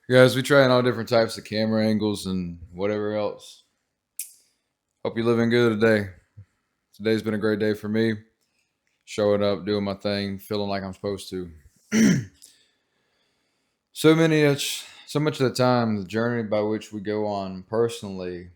Guys, we trying all different types of camera angles and whatever else. Hope you're living good today. Today's been a great day for me. Showing up, doing my thing, feeling like I'm supposed to. So much of the time, the journey by which we go on personally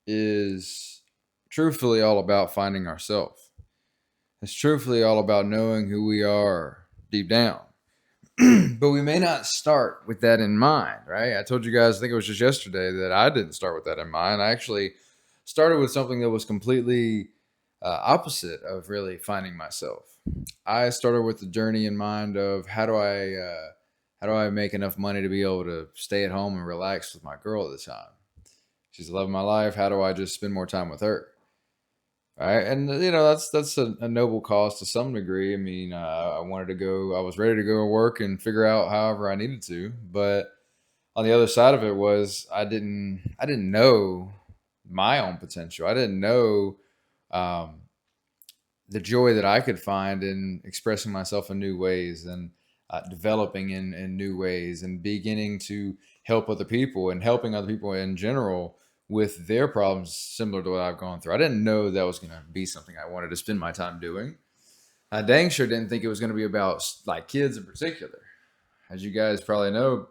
is truthfully all about finding ourselves. It's truthfully all about knowing who we are deep down. But we may not start with that in mind, right? I told you guys, I think it was just yesterday, that I didn't start with that in mind. I actually started with something that was completely opposite of really finding myself. I started with the journey in mind of how do I make enough money to be able to stay at home and relax with my girl at the time. She's the love of my life. How do I just spend more time with her? Right, and that's a noble cause to some degree. I mean, I wanted to go. I was ready to go to work and figure out however I needed to. But on the other side of it was I didn't know my own potential. I didn't know um, the joy that I could find in expressing myself in new ways and developing in new ways and beginning to help other people and helping other people in general with their problems similar to what I've gone through. I didn't know that was going to be something I wanted to spend my time doing. I dang sure didn't think it was going to be about like kids in particular. As you guys probably know,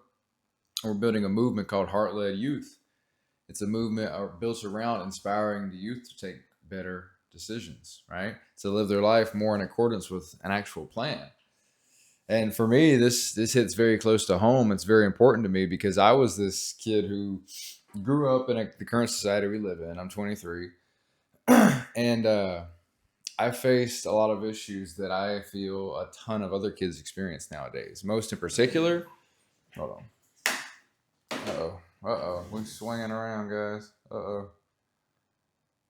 we're building a movement called Heart Led Youth. It's a movement built around inspiring the youth to take better decisions, right? To live their life more in accordance with an actual plan. And for me, this hits very close to home. It's very important to me because I was this kid who grew up in the current society we live in. I'm 23, and I faced a lot of issues that I feel a ton of other kids experience nowadays. Most in particular, hold on. We're swinging around, guys.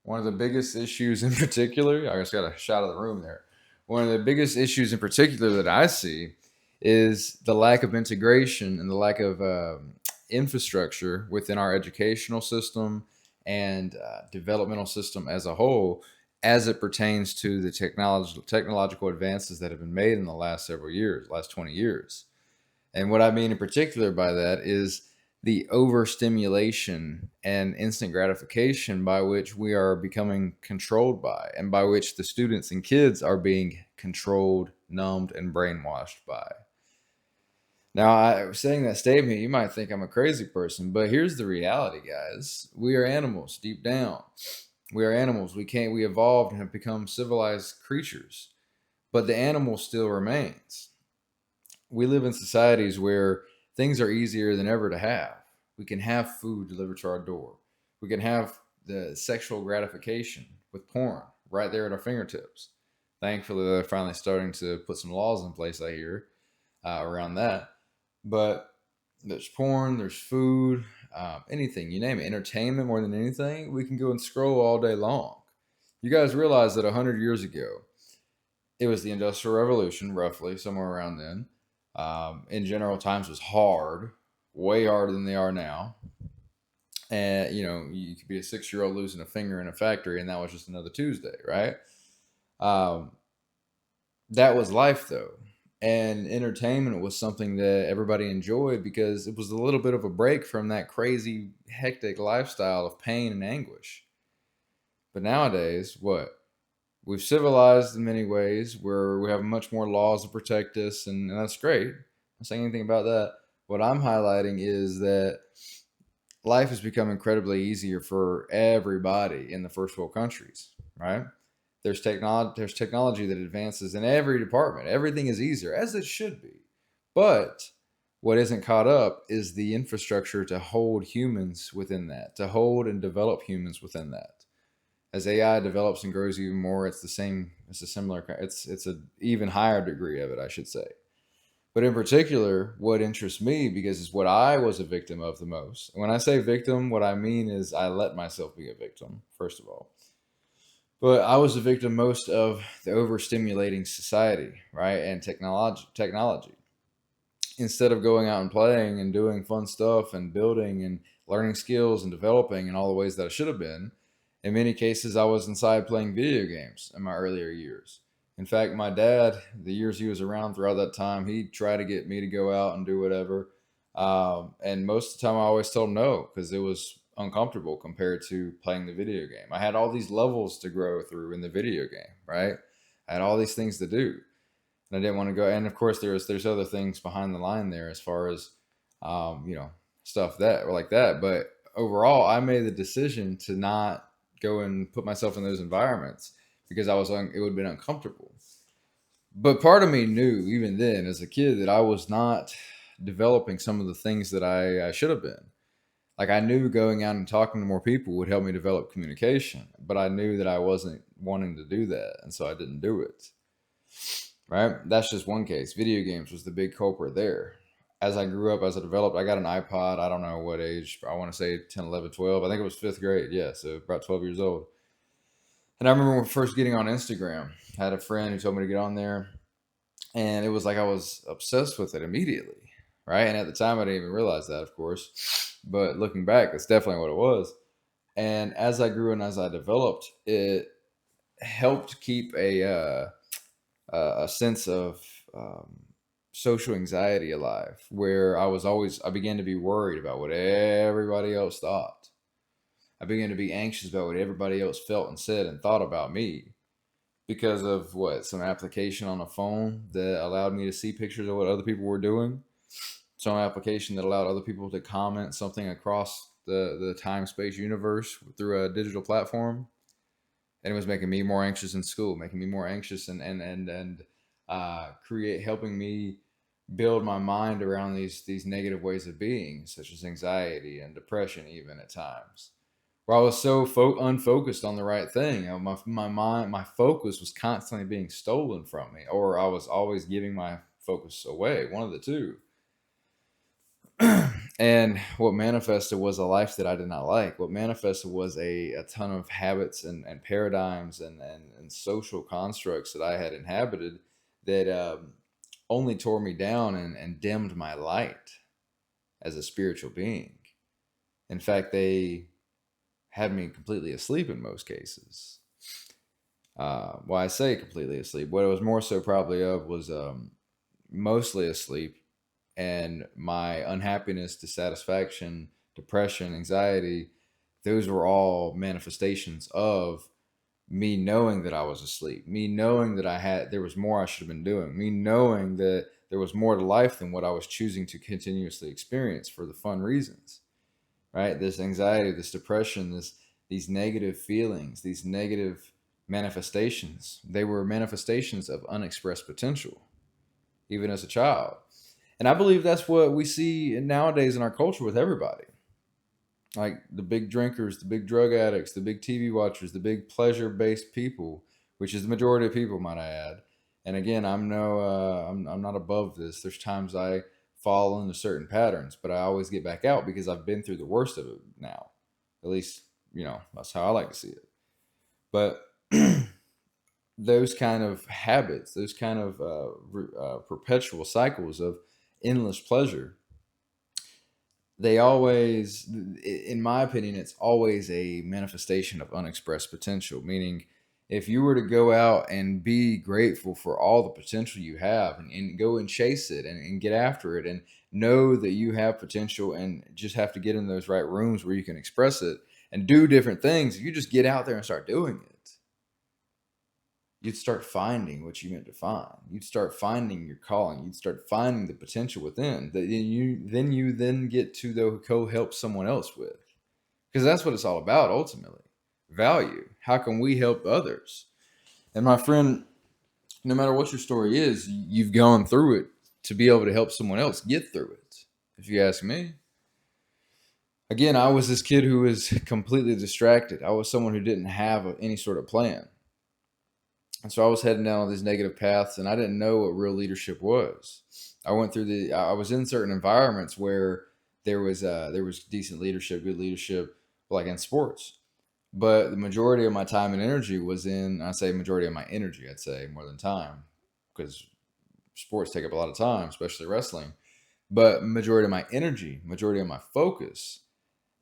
One of the biggest issues in particular, I just got a shot of the room there. One of the biggest issues in particular that I see is the lack of integration and the lack of infrastructure within our educational system and developmental system as a whole, as it pertains to the technological advances that have been made in the last several years, last 20 years. And what I mean in particular by that is the overstimulation and instant gratification by which we are becoming controlled by, and by which the students and kids are being controlled, numbed, and brainwashed by. Now, saying that statement, you might think I'm a crazy person, but here's the reality, guys. We are animals deep down. We are animals. We evolved and have become civilized creatures, but the animal still remains. We live in societies where things are easier than ever to have. We can have food delivered to our door. We can have the sexual gratification with porn right there at our fingertips. Thankfully, they're finally starting to put some laws in place, I hear, around that. But there's porn, there's food, anything, you name it, entertainment more than anything. We can go and scroll all day long. You guys realize that 100 years ago, it was the Industrial Revolution, roughly, somewhere around then. In general, times was hard, way harder than they are now. And you could be a 6-year old losing a finger in a factory, and that was just another Tuesday, right? Um, that was life, though, and entertainment was something that everybody enjoyed because it was a little bit of a break from that crazy, hectic lifestyle of pain and anguish. But nowadays, what? We've civilized in many ways where we have much more laws to protect us, and that's great. I'm not saying anything about that. What I'm highlighting is that life has become incredibly easier for everybody in the first world countries, right? There's technology that advances in every department. Everything is easier, as it should be. But what isn't caught up is the infrastructure to hold humans within that, to hold and develop humans within that. As AI develops and grows even more, it's the same. It's a similar. It's a even higher degree of it, I should say. But in particular, what interests me because it's what I was a victim of the most. When I say victim, what I mean is I let myself be a victim. First of all, but I was a victim most of the overstimulating society, right, and technology. Instead of going out and playing and doing fun stuff and building and learning skills and developing in all the ways that I should have been, in many cases, I was inside playing video games in my earlier years. In fact, my dad, the years he was around throughout that time, he tried to get me to go out and do whatever. And most of the time, I always told no because it was uncomfortable compared to playing the video game. I had all these levels to grow through in the video game, right? I had all these things to do, and I didn't want to go. And of course, there's other things behind the line there as far as you know, stuff that or like that. But overall, I made the decision to not go and put myself in those environments because it would have been uncomfortable. But part of me knew even then as a kid that I was not developing some of the things that I should have been. Like I knew going out and talking to more people would help me develop communication, but I knew that I wasn't wanting to do that, and so I didn't do it. Right? That's just one case. Video games was the big culprit there. As I grew up, as I developed, I got an iPod. I don't know what age. I want to say 10, 11, 12. I think it was fifth grade. Yeah, so about 12 years old. And I remember when first getting on Instagram. I had a friend who told me to get on there, and it was like I was obsessed with it immediately, right? And at the time, I didn't even realize that, of course. But looking back, that's definitely what it was. And as I grew and as I developed, it helped keep a sense of social anxiety alive, where I began to be worried about what everybody else thought. I began to be anxious about what everybody else felt and said and thought about me because of some application on a phone that allowed me to see pictures of what other people were doing, some application that allowed other people to comment something across the time space universe through a digital platform, and it was making me more anxious in school, making me more anxious and create helping me build my mind around these negative ways of being, such as anxiety and depression, even at times where I was so unfocused on the right thing. My mind, my focus was constantly being stolen from me, or I was always giving my focus away. One of the two. And what manifested was a life that I did not like. What manifested was a ton of habits and paradigms and social constructs that I had inhabited that only tore me down and dimmed my light as a spiritual being. In fact, they had me completely asleep in most cases. Well, I say completely asleep. What it was more so probably of was mostly asleep, and my unhappiness, dissatisfaction, depression, anxiety, those were all manifestations of me knowing that I was asleep, me knowing that there was more I should have been doing, me knowing that there was more to life than what I was choosing to continuously experience for the fun reasons, right? This anxiety, this depression, these negative feelings, these negative manifestations, they were manifestations of unexpressed potential, even as a child. And I believe that's what we see nowadays in our culture with everybody. Like the big drinkers, the big drug addicts, the big TV watchers, the big pleasure based people, which is the majority of people, might I add. And again, I'm not above this. There's times I fall into certain patterns, but I always get back out because I've been through the worst of it now. At least, that's how I like to see it. But those kind of habits, those kind of perpetual cycles of endless pleasure, they always, in my opinion, it's always a manifestation of unexpressed potential. Meaning, if you were to go out and be grateful for all the potential you have and go and chase it and get after it and know that you have potential and just have to get in those right rooms where you can express it and do different things, if you just get out there and start doing it, you'd start finding what you meant to find. You'd start finding your calling. You'd start finding the potential within that you then get to go help someone else with, because that's what it's all about ultimately. Value. How can we help others? And my friend, no matter what your story is, you've gone through it to be able to help someone else get through it. If you ask me. Again, I was this kid who was completely distracted. I was someone who didn't have any sort of plan. And so I was heading down all these negative paths, and I didn't know what real leadership was. I was in certain environments where there was decent leadership, good leadership, like in sports. But the majority of my time and energy was I say majority of my energy, I'd say more than time, because sports take up a lot of time, especially wrestling. But majority of my energy, majority of my focus,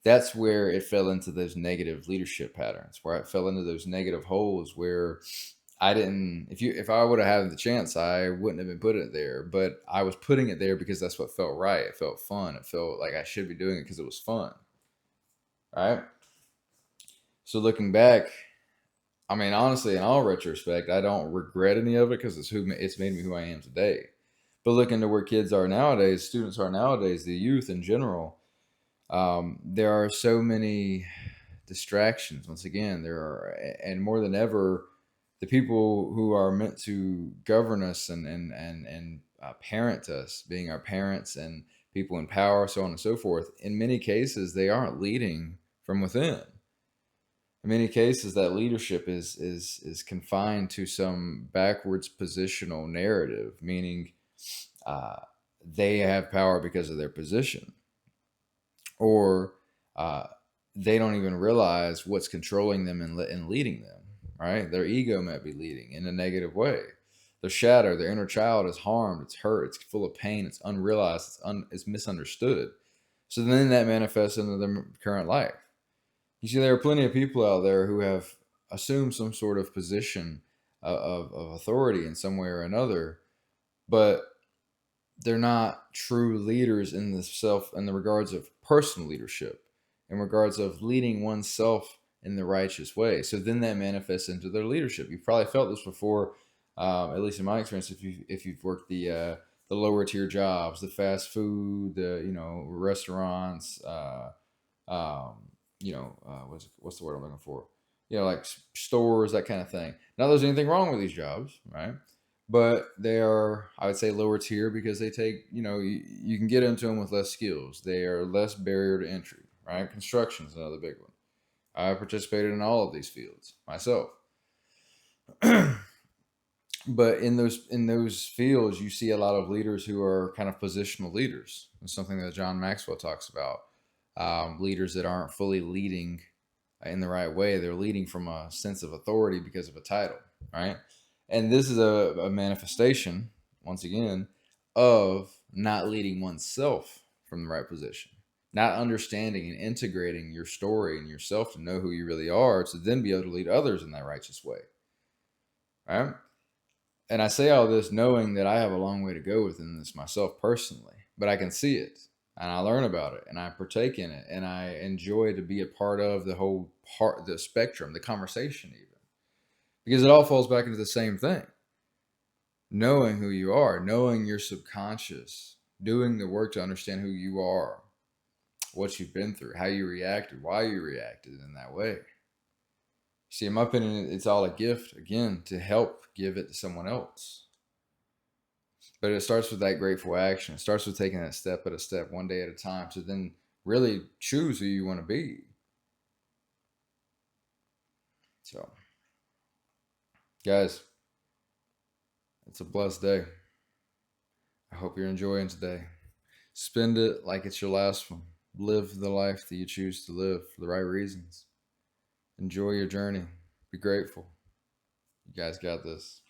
that's where it fell into those negative leadership patterns, where I fell into those negative holes where I didn't. If I would have had the chance, I wouldn't have been putting it there. But I was putting it there because that's what felt right. It felt fun. It felt like I should be doing it because it was fun. Right. So looking back, I mean, honestly, in all retrospect, I don't regret any of it because it's made me who I am today. But looking to where kids are nowadays, students are nowadays, the youth in general, there are so many distractions. Once again, there are, and more than ever, the people who are meant to govern us and parent us, being our parents and people in power, so on and so forth. In many cases, they aren't leading from within. In many cases, that leadership is confined to some backwards positional narrative, meaning uh, they have power because of their position, or uh, they don't even realize what's controlling them and leading them. Right, their ego might be leading in a negative way. Their shadow, their inner child, is harmed. It's hurt. It's full of pain. It's unrealized. It's misunderstood. So then that manifests into their current life. You see, there are plenty of people out there who have assumed some sort of position of authority in some way or another, but they're not true leaders in the regards of personal leadership, in regards of leading oneself in the righteous way. So then that manifests into their leadership. You've probably felt this before, at least in my experience. If you've worked the lower tier jobs, the fast food, the restaurants, what's the word I'm looking for? Like stores, that kind of thing. Not that there's anything wrong with these jobs, right? But they are, I would say, lower tier because they take, you can get into them with less skills. They are less barrier to entry, right? Construction is another big one. I participated in all of these fields myself. But in those fields, you see a lot of leaders who are kind of positional leaders. It's something that John Maxwell talks about. Leaders that aren't fully leading in the right way. They're leading from a sense of authority because of a title, right? And this is a manifestation, once again, of not leading oneself from the right position, not understanding and integrating your story and yourself to know who you really are, to then be able to lead others in that righteous way, right? And I say all this knowing that I have a long way to go within this myself personally, but I can see it and I learn about it and I partake in it and I enjoy to be a part of the spectrum, the conversation, even because it all falls back into the same thing. Knowing who you are, knowing your subconscious, doing the work to understand who you are, what you've been through, how you reacted, why you reacted in that way. See, in my opinion, it's all a gift, again, to help give it to someone else. But it starts with that grateful action. It starts with taking that step at a step, one day at a time, to then really choose who you want to be. So, guys, it's a blessed day. I hope you're enjoying today. Spend it like it's your last one. Live the life that you choose to live for the right reasons. Enjoy your journey. Be grateful. You guys got this.